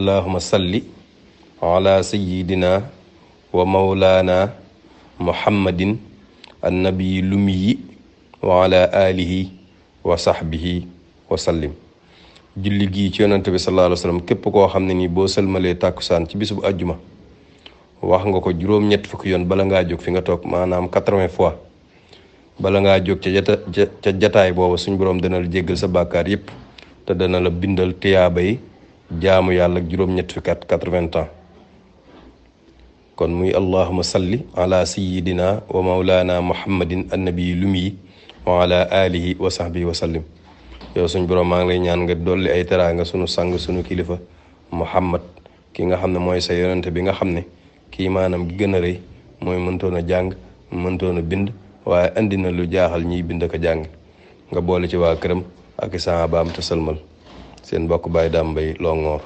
allahuma salli ala sayidina wa maulana muhammadin annabii lumiyi wa ala alihi wa sahbihi wa sallim. julli gii ci yonante bi sallallahu alayhi wa sallam képp koo xam ne nii boo sëlmalee tàkkusaan ci bis bu àjjuma wax nga ko juróom-ñett fukki yoon bala ngaa jóg fi nga toog, maanaam 80 fois bala ngaa jóg ca jataay booba suñ boroom dana la jéggal sa bàkkaar yépp te dana la bindal tiyaaba yi jaamu yàlla ak juróom-ñett fukki at 80 ans. kon muy allahuma salli ala sayidina wa maulana muhammadin annabii lumiyi wa ala alihi wa sahbihi wa sallim. yow suñ boroom maa ngi lay ñaan nga dolli ay teraanga sunu sang sunu kilifa muhammad ki nga xam ne mooy sa yonente bi nga xam ne kii maanaam gi gën a rëy mooy mëntoon a jàng mëntoon a bind waaye andi na lu jaaxal ñiy bind ak a jàng. nga boole ci waa këram ak i saabaam te sëlmal. seen mbokk Baye Dame Mbaye Longhor.